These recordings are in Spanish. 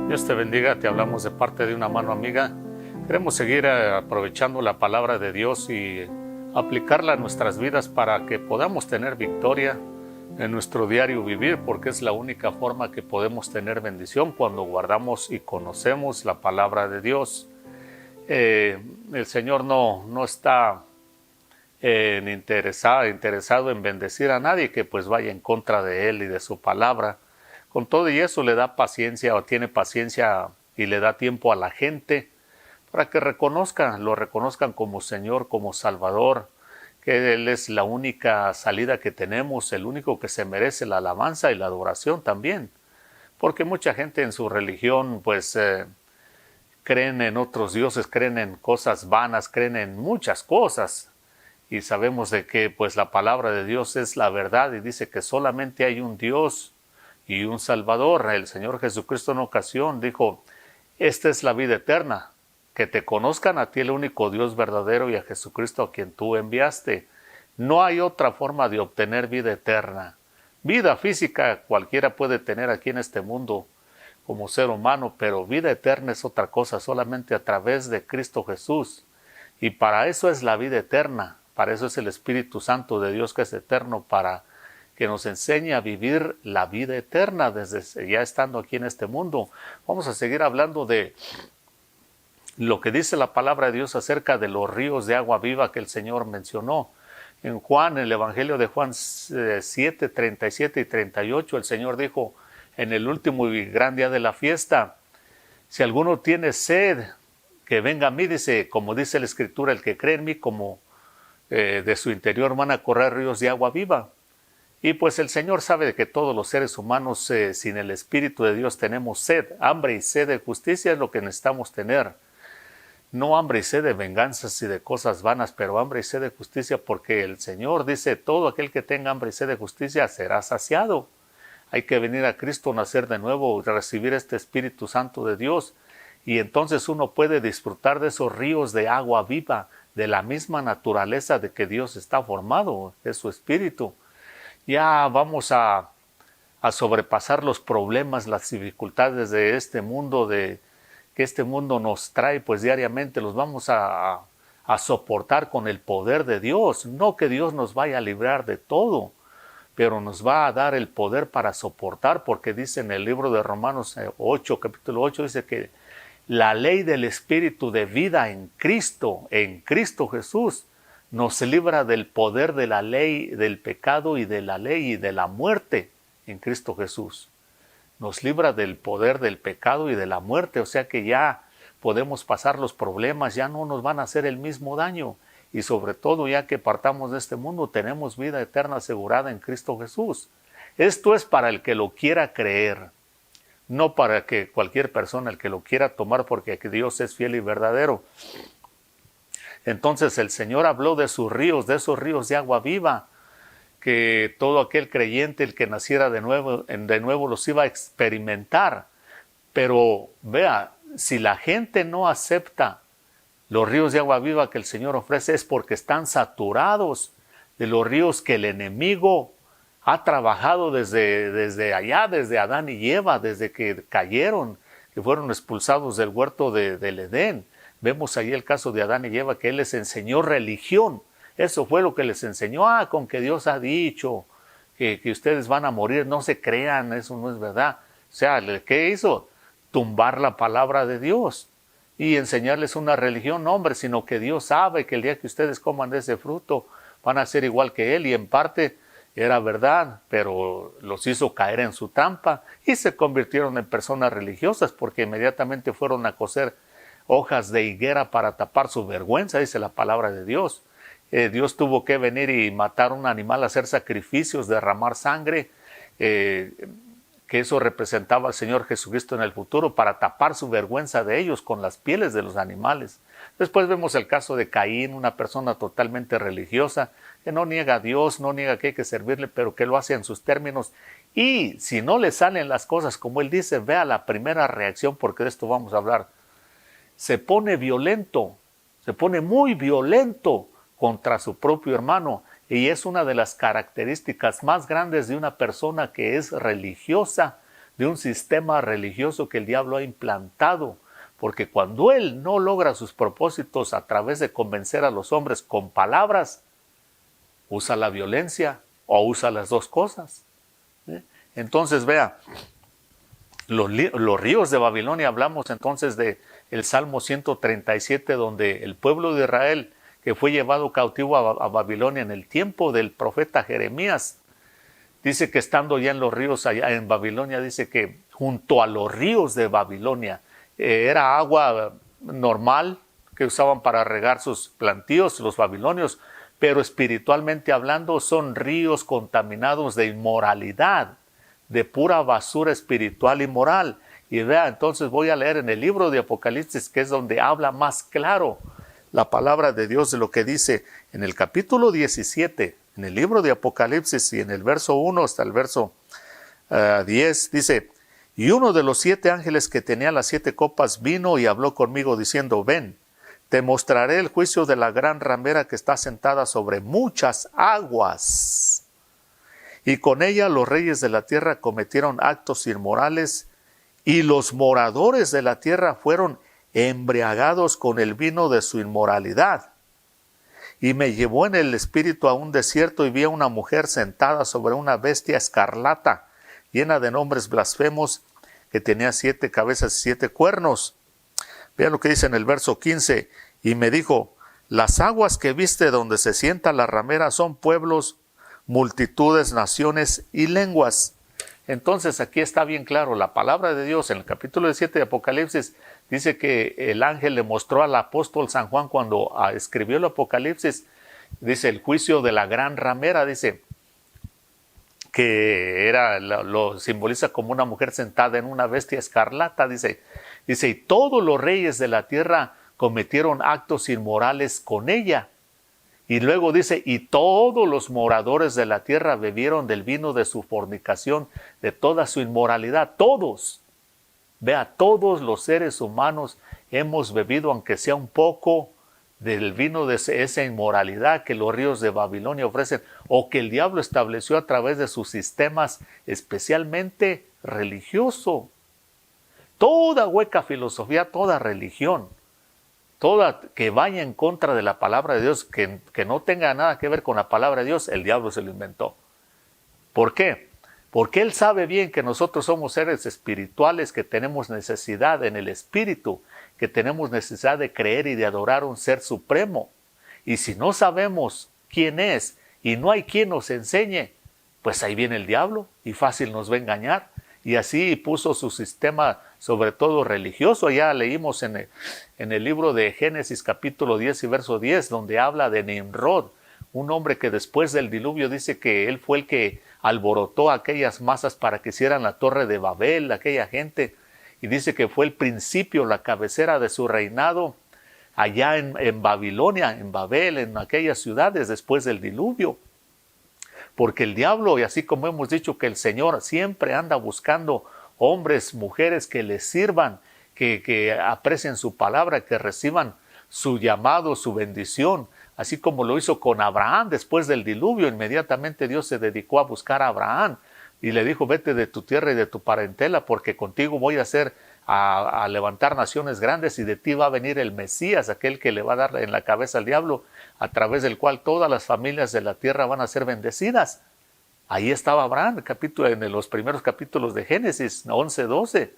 Dios te bendiga, te hablamos de parte de una mano amiga. Queremos seguir aprovechando la palabra de Dios y aplicarla a nuestras vidas para que podamos tener victoria en nuestro diario vivir, porque es la única forma que podemos tener bendición cuando guardamos y conocemos la palabra de Dios. El Señor no está interesado en bendecir a nadie que pues vaya en contra de Él y de su palabra. Con todo y eso le da paciencia o tiene paciencia y le da tiempo a la gente para que lo reconozcan como Señor, como Salvador, que Él es la única salida que tenemos, el único que se merece la alabanza y la adoración también. Porque mucha gente en su religión pues creen en otros dioses, creen en cosas vanas, creen en muchas cosas. Y sabemos de que pues la palabra de Dios es la verdad y dice que solamente hay un Dios y un Salvador. El Señor Jesucristo en ocasión dijo: esta es la vida eterna, que te conozcan a ti, el único Dios verdadero, y a Jesucristo a quien tú enviaste. No hay otra forma de obtener vida eterna. Vida física cualquiera puede tener aquí en este mundo como ser humano, pero vida eterna es otra cosa, solamente a través de Cristo Jesús. Y para eso es la vida eterna, para eso es el Espíritu Santo de Dios, que es eterno, para que nos enseñe a vivir la vida eterna desde ya estando aquí en este mundo. Vamos a seguir hablando de lo que dice la palabra de Dios acerca de los ríos de agua viva que el Señor mencionó. En el Evangelio de Juan 7, 37 y 38, el Señor dijo: en el último y gran día de la fiesta, si alguno tiene sed, que venga a mí, dice, como dice la Escritura, el que cree en mí, como de su interior van a correr ríos de agua viva. Y pues el Señor sabe que todos los seres humanos sin el Espíritu de Dios tenemos sed, hambre y sed de justicia es lo que necesitamos tener. No hambre y sed de venganzas y de cosas vanas, pero hambre y sed de justicia, porque el Señor dice: todo aquel que tenga hambre y sed de justicia será saciado. Hay que venir a Cristo, nacer de nuevo, recibir este Espíritu Santo de Dios, y entonces uno puede disfrutar de esos ríos de agua viva, de la misma naturaleza de que Dios está formado, es su Espíritu. Ya vamos a sobrepasar los problemas, las dificultades de este mundo, que este mundo nos trae pues diariamente, los vamos a soportar con el poder de Dios. No que Dios nos vaya a librar de todo, pero nos va a dar el poder para soportar, porque dice en el libro de Romanos 8, capítulo 8, dice que la ley del Espíritu de vida en Cristo Jesús, nos libra del poder de la ley, del pecado y de la ley y de la muerte en Cristo Jesús. Nos libra del poder del pecado y de la muerte, o sea que ya podemos pasar los problemas, ya no nos van a hacer el mismo daño. Y sobre todo, ya que partamos de este mundo, tenemos vida eterna asegurada en Cristo Jesús. Esto es para el que lo quiera creer, no para que cualquier persona, el que lo quiera tomar, porque Dios es fiel y verdadero. Entonces el Señor habló de sus ríos, de esos ríos de agua viva, que todo aquel creyente, el que naciera de nuevo los iba a experimentar. Pero vea, si la gente no acepta los ríos de agua viva que el Señor ofrece, es porque están saturados de los ríos que el enemigo ha trabajado desde allá, desde Adán y Eva, desde que cayeron, que fueron expulsados del huerto del Edén. Vemos ahí el caso de Adán y Eva, que Él les enseñó religión. Eso fue lo que les enseñó. Con que Dios ha dicho que ustedes van a morir, no se crean, eso no es verdad. O sea, ¿qué hizo? Tumbar la palabra de Dios y enseñarles una religión. No, hombre, sino que Dios sabe que el día que ustedes coman de ese fruto van a ser igual que Él, y en parte era verdad, pero los hizo caer en su trampa y se convirtieron en personas religiosas, porque inmediatamente fueron a coser hojas de higuera para tapar su vergüenza, dice la palabra de Dios. Dios tuvo que venir y matar un animal, hacer sacrificios, derramar sangre, que eso representaba al Señor Jesucristo en el futuro, para tapar su vergüenza de ellos con las pieles de los animales. Después vemos el caso de Caín, una persona totalmente religiosa, que no niega a Dios, no niega que hay que servirle, pero que lo hace en sus términos. Y si no le salen las cosas como él dice, vea la primera reacción, porque de esto vamos a hablar. Se pone violento, se pone muy violento contra su propio hermano, y es una de las características más grandes de una persona que es religiosa, de un sistema religioso que el diablo ha implantado, porque cuando él no logra sus propósitos a través de convencer a los hombres con palabras, usa la violencia o usa las dos cosas. Entonces vea, los ríos de Babilonia, hablamos entonces de el Salmo 137, donde el pueblo de Israel que fue llevado cautivo a Babilonia en el tiempo del profeta Jeremías, dice que estando ya en los ríos allá en Babilonia, dice que junto a los ríos de Babilonia era agua normal que usaban para regar sus plantíos los babilonios, pero espiritualmente hablando son ríos contaminados de inmoralidad, de pura basura espiritual y moral. Y vea, entonces voy a leer en el libro de Apocalipsis, que es donde habla más claro la palabra de Dios de lo que dice en el capítulo 17, en el libro de Apocalipsis, y en el verso 1 hasta el verso 10, dice: y uno de los 7 ángeles que tenía las 7 copas vino y habló conmigo diciendo: ven, te mostraré el juicio de la gran ramera que está sentada sobre muchas aguas. Y con ella los reyes de la tierra cometieron actos inmorales, y los moradores de la tierra fueron embriagados con el vino de su inmoralidad. Y me llevó en el espíritu a un desierto, y vi a una mujer sentada sobre una bestia escarlata, llena de nombres blasfemos, que tenía 7 cabezas y 7 cuernos. Vean lo que dice en el verso 15. Y me dijo: las aguas que viste donde se sienta la ramera son pueblos, multitudes, naciones y lenguas. Entonces aquí está bien claro, la palabra de Dios en el capítulo 7 de Apocalipsis dice que el ángel le mostró al apóstol San Juan cuando escribió el Apocalipsis, dice el juicio de la gran ramera, dice que lo simboliza como una mujer sentada en una bestia escarlata, dice, y todos los reyes de la tierra cometieron actos inmorales con ella. Y luego dice: y todos los moradores de la tierra bebieron del vino de su fornicación, de toda su inmoralidad. Todos, vea, todos los seres humanos hemos bebido, aunque sea un poco, del vino de esa inmoralidad que los ríos de Babilonia ofrecen, o que el diablo estableció a través de sus sistemas, especialmente religioso. Toda hueca filosofía, toda religión, toda que vaya en contra de la palabra de Dios, que no tenga nada que ver con la palabra de Dios, el diablo se lo inventó. ¿Por qué? Porque él sabe bien que nosotros somos seres espirituales, que tenemos necesidad en el espíritu, que tenemos necesidad de creer y de adorar a un ser supremo. Y si no sabemos quién es y no hay quien nos enseñe, pues ahí viene el diablo y fácil nos va a engañar. Y así puso su sistema, sobre todo religioso. Ya leímos en el libro de Génesis capítulo 10 y verso 10, donde habla de Nimrod, un hombre que después del diluvio dice que él fue el que alborotó a aquellas masas para que hicieran la torre de Babel, aquella gente, y dice que fue el principio, la cabecera de su reinado allá en Babilonia, en Babel, en aquellas ciudades después del diluvio. Porque el diablo, y así como hemos dicho que el Señor siempre anda buscando hombres, mujeres que les sirvan, que aprecien su palabra, que reciban su llamado, su bendición, así como lo hizo con Abraham después del diluvio. Inmediatamente Dios se dedicó a buscar a Abraham y le dijo: vete de tu tierra y de tu parentela, porque contigo voy a levantar naciones grandes, y de ti va a venir el Mesías, aquel que le va a dar en la cabeza al diablo, a través del cual todas las familias de la tierra van a ser bendecidas. Ahí estaba Abraham, en los primeros capítulos de Génesis 11-12.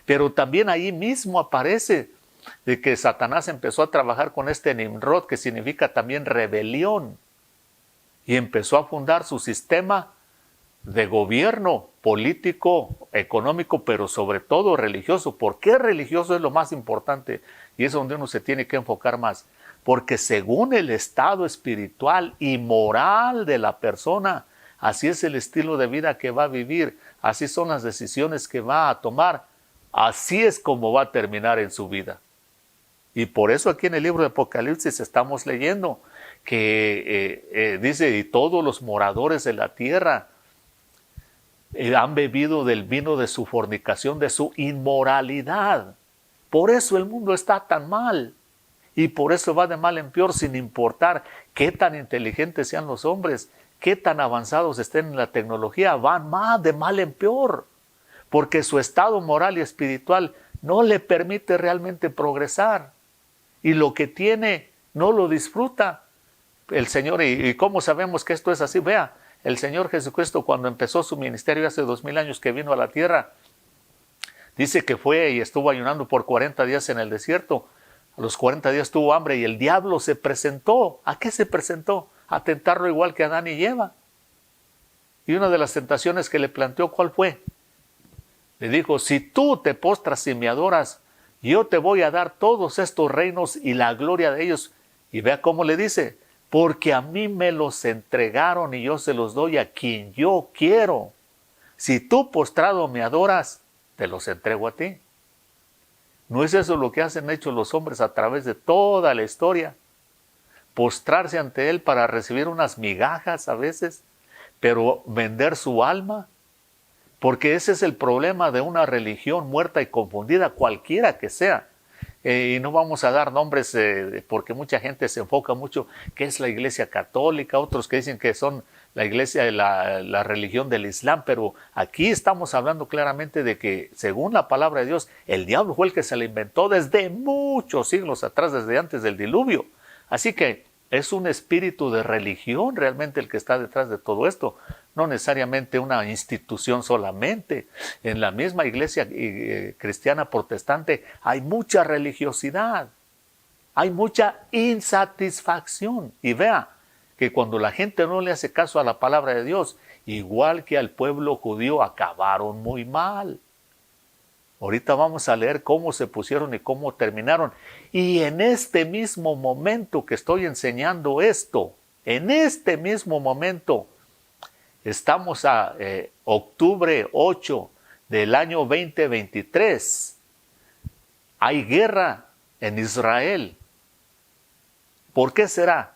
Pero también ahí mismo aparece de que Satanás empezó a trabajar con este Nimrod, que significa también rebelión, y empezó a fundar su sistema de gobierno político, económico, pero sobre todo religioso. ¿Por qué religioso es lo más importante? Y es donde uno se tiene que enfocar más. Porque según el estado espiritual y moral de la persona, así es el estilo de vida que va a vivir, así son las decisiones que va a tomar, así es como va a terminar en su vida. Y por eso aquí en el libro de Apocalipsis estamos leyendo que dice: y todos los moradores de la tierra han bebido del vino de su fornicación, de su inmoralidad. Por eso el mundo está tan mal. Y por eso va de mal en peor, sin importar qué tan inteligentes sean los hombres, qué tan avanzados estén en la tecnología, van más de mal en peor. porque su estado moral y espiritual no le permite realmente progresar. Y lo que tiene no lo disfruta. El Señor, ¿y cómo sabemos que esto es así? Vea, el Señor Jesucristo, cuando empezó su ministerio hace 2000 años que vino a la tierra, dice que fue y estuvo ayunando por 40 días en el desierto. A los 40 días tuvo hambre y el diablo se presentó. ¿A qué se presentó? A tentarlo igual que Adán y Eva. Y una de las tentaciones que le planteó, ¿cuál fue? Le dijo, si tú te postras y me adoras, yo te voy a dar todos estos reinos y la gloria de ellos. Y vea cómo le dice, porque a mí me los entregaron y yo se los doy a quien yo quiero. Si tú postrado me adoras, te los entrego a ti. ¿No es eso lo que han hecho los hombres a través de toda la historia? Postrarse ante Él para recibir unas migajas a veces, pero vender su alma. Porque ese es el problema de una religión muerta y confundida, cualquiera que sea. Y no vamos a dar nombres porque mucha gente se enfoca mucho que es la Iglesia Católica, otros que dicen que son la Iglesia, la religión del Islam, pero aquí estamos hablando claramente de que según la palabra de Dios, el diablo fue el que se la inventó desde muchos siglos atrás, desde antes del diluvio. Así que es un espíritu de religión realmente el que está detrás de todo esto, no necesariamente una institución solamente. En la misma iglesia cristiana protestante hay mucha religiosidad, hay mucha insatisfacción. Y vea que cuando la gente no le hace caso a la palabra de Dios, igual que al pueblo judío, acabaron muy mal. Ahorita vamos a leer cómo se pusieron y cómo terminaron. Y en este mismo momento que estoy enseñando esto, en este mismo momento, estamos a octubre 8 del año 2023. Hay guerra en Israel. ¿Por qué será?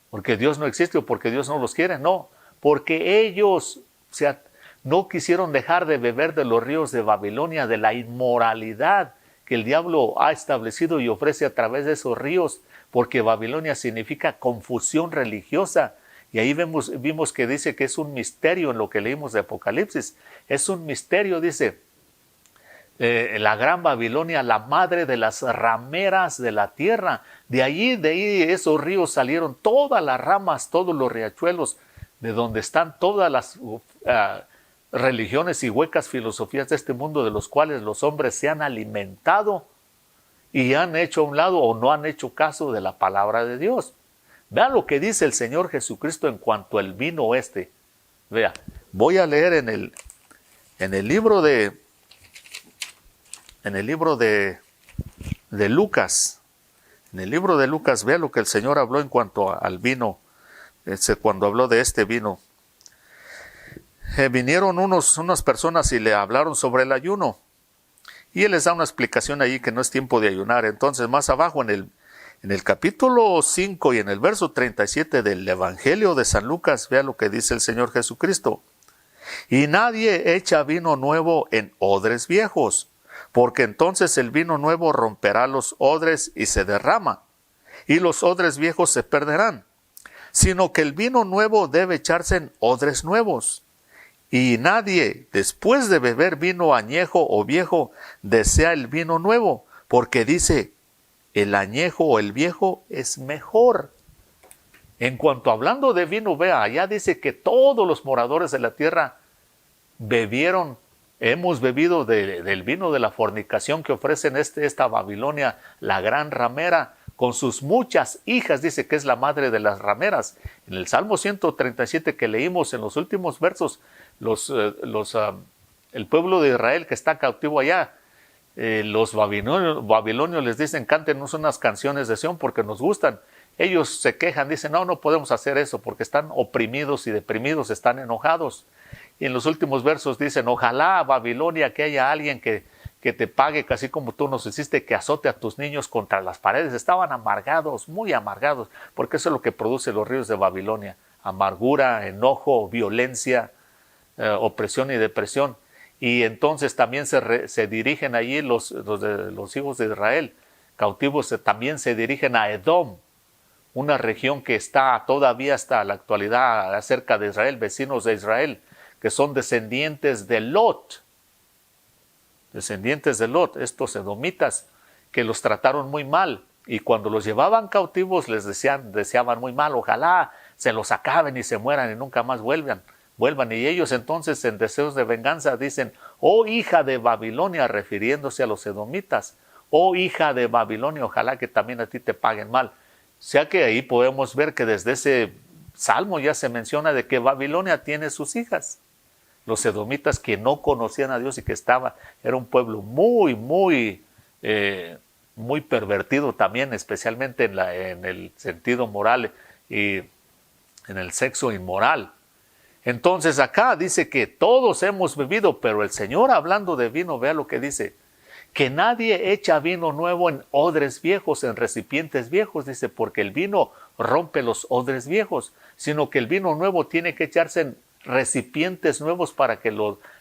¿Porque Dios no existe o porque Dios no los quiere? No, porque ellos no quisieron dejar de beber de los ríos de Babilonia, de la inmoralidad que el diablo ha establecido y ofrece a través de esos ríos, porque Babilonia significa confusión religiosa. Y ahí vimos que dice que es un misterio en lo que leímos de Apocalipsis. Es un misterio, dice, la gran Babilonia, la madre de las rameras de la tierra. De ahí esos ríos salieron todas las ramas, todos los riachuelos, de donde están todas las religiones y huecas filosofías de este mundo, de los cuales los hombres se han alimentado y han hecho a un lado o no han hecho caso de la palabra de Dios. Vean lo que dice el Señor Jesucristo en cuanto al vino este. Vea, voy a leer en el libro de Lucas. En el libro de Lucas, vea lo que el Señor habló en cuanto al vino, cuando habló de este vino. Vinieron unas personas y le hablaron sobre el ayuno. Y Él les da una explicación allí que no es tiempo de ayunar. Entonces, más abajo en el capítulo 5 y en el verso 37 del Evangelio de San Lucas, vea lo que dice el Señor Jesucristo. Y nadie echa vino nuevo en odres viejos, porque entonces el vino nuevo romperá los odres y se derrama, y los odres viejos se perderán, sino que el vino nuevo debe echarse en odres nuevos. Y nadie, después de beber vino añejo o viejo, desea el vino nuevo, porque dice, el añejo o el viejo es mejor. En cuanto hablando de vino, vea, allá dice que todos los moradores de la tierra hemos bebido del vino de la fornicación que ofrecen esta Babilonia, la gran ramera, con sus muchas hijas, dice que es la madre de las rameras. En el Salmo 137 que leímos en los últimos versos, el pueblo de Israel que está cautivo allá, los babilonios les dicen, cántenos unas canciones de Sión porque nos gustan. Ellos se quejan, dicen, no podemos hacer eso porque están oprimidos y deprimidos, están enojados. Y en los últimos versos dicen, ojalá Babilonia que haya alguien que te pague, casi como tú nos hiciste, que azote a tus niños contra las paredes. Estaban amargados, muy amargados, porque eso es lo que produce los ríos de Babilonia. Amargura, enojo, violencia, opresión y depresión. Y entonces también se dirigen allí los hijos de Israel, cautivos, también se dirigen a Edom, una región que está todavía hasta la actualidad cerca de Israel, vecinos de Israel, que son descendientes de Lot. descendientes de Lot, estos edomitas, que los trataron muy mal. Y cuando los llevaban cautivos les deseaban muy mal, ojalá se los acaben y se mueran y nunca más vuelvan. Y ellos entonces en deseos de venganza dicen, oh hija de Babilonia, refiriéndose a los edomitas, oh hija de Babilonia, ojalá que también a ti te paguen mal. O sea que ahí podemos ver que desde ese salmo ya se menciona de que Babilonia tiene sus hijas. Los edomitas que no conocían a Dios y que era un pueblo muy pervertido también, especialmente en el sentido moral y en el sexo inmoral. Entonces acá dice que todos hemos bebido, pero el Señor hablando de vino, vea lo que dice, que nadie echa vino nuevo en odres viejos, en recipientes viejos, dice, porque el vino rompe los odres viejos, sino que el vino nuevo tiene que echarse en recipientes nuevos para que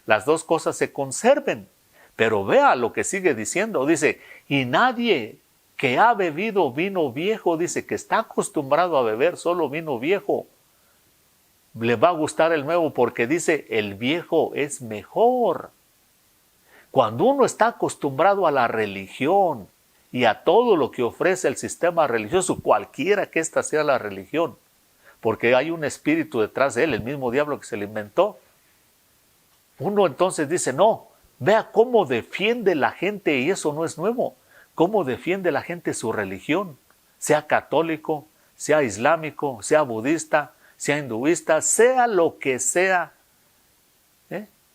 las dos cosas se conserven. Pero vea lo que sigue diciendo, dice, y nadie que ha bebido vino viejo, dice, que está acostumbrado a beber solo vino viejo, le va a gustar el nuevo, porque dice, el viejo es mejor. Cuando uno está acostumbrado a la religión y a todo lo que ofrece el sistema religioso, cualquiera que ésta sea la religión, porque hay un espíritu detrás de él, el mismo diablo que se le inventó, uno entonces dice, no, vea cómo defiende la gente, y eso no es nuevo, cómo defiende la gente su religión, sea católico, sea islámico, sea budista, sea hinduista, sea lo que sea,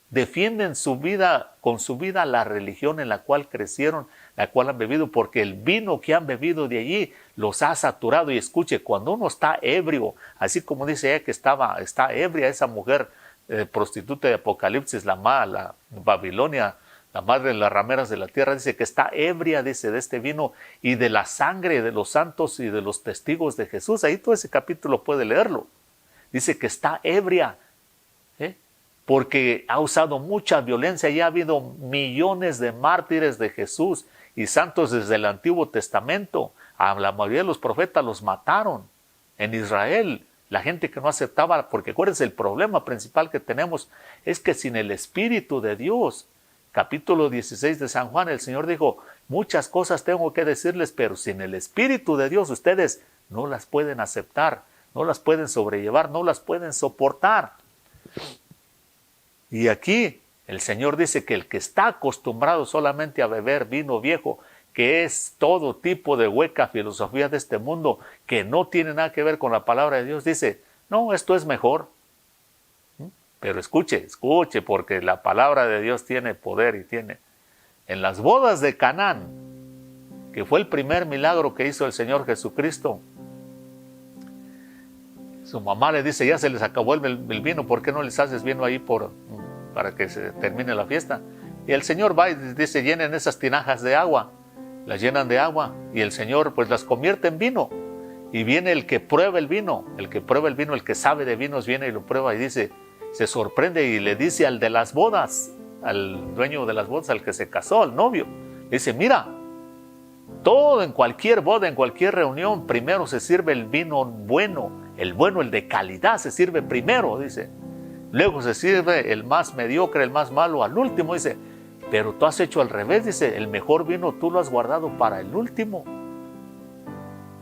defienden con su vida la religión en la cual crecieron, la cual han bebido, porque el vino que han bebido de allí los ha saturado. Y escuche, cuando uno está ebrio, así como dice ella que está ebria esa mujer prostituta de Apocalipsis, la Babilonia, la madre de las rameras de la tierra, dice que está ebria, dice, de este vino y de la sangre de los santos y de los testigos de Jesús. Ahí todo ese capítulo puede leerlo. Dice que está ebria, porque ha usado mucha violencia y ha habido millones de mártires de Jesús y santos desde el Antiguo Testamento. A la mayoría de los profetas los mataron. En Israel, la gente que no aceptaba, porque acuérdense, el problema principal que tenemos es que sin el Espíritu de Dios, capítulo 16 de San Juan, el Señor dijo, muchas cosas tengo que decirles, pero sin el Espíritu de Dios ustedes no las pueden aceptar, no las pueden sobrellevar, no las pueden soportar. Y aquí el Señor dice que el que está acostumbrado solamente a beber vino viejo, que es todo tipo de hueca filosofía de este mundo, que no tiene nada que ver con la palabra de Dios, dice, no, esto es mejor. Pero escuche, porque la palabra de Dios tiene poder y tiene. En las bodas de Canaán, que fue el primer milagro que hizo el Señor Jesucristo, su mamá le dice, ya se les acabó el vino, ¿por qué no les haces vino ahí para que se termine la fiesta? Y el Señor va y dice, llenen esas tinajas de agua, las llenan de agua, y el Señor pues las convierte en vino. Y viene el que prueba el vino, el que sabe de vinos, viene y lo prueba y dice, se sorprende y le dice al de las bodas, al dueño de las bodas, al que se casó, al novio, dice, mira, todo en cualquier boda, en cualquier reunión, primero se sirve el vino bueno, el de calidad se sirve primero, dice. Luego se sirve el más mediocre, el más malo al último, dice. Pero tú has hecho al revés, dice, el mejor vino tú lo has guardado para el último.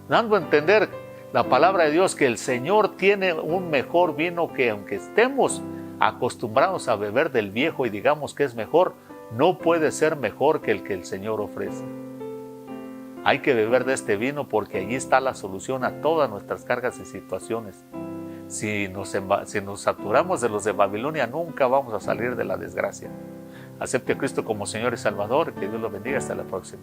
Dando a entender la palabra de Dios que el Señor tiene un mejor vino que aunque estemos acostumbrados a beber del viejo y digamos que es mejor, no puede ser mejor que el Señor ofrece. Hay que beber de este vino porque allí está la solución a todas nuestras cargas y situaciones. Si nos saturamos de los de Babilonia, nunca vamos a salir de la desgracia. Acepte a Cristo como Señor y Salvador. Que Dios lo bendiga. Hasta la próxima.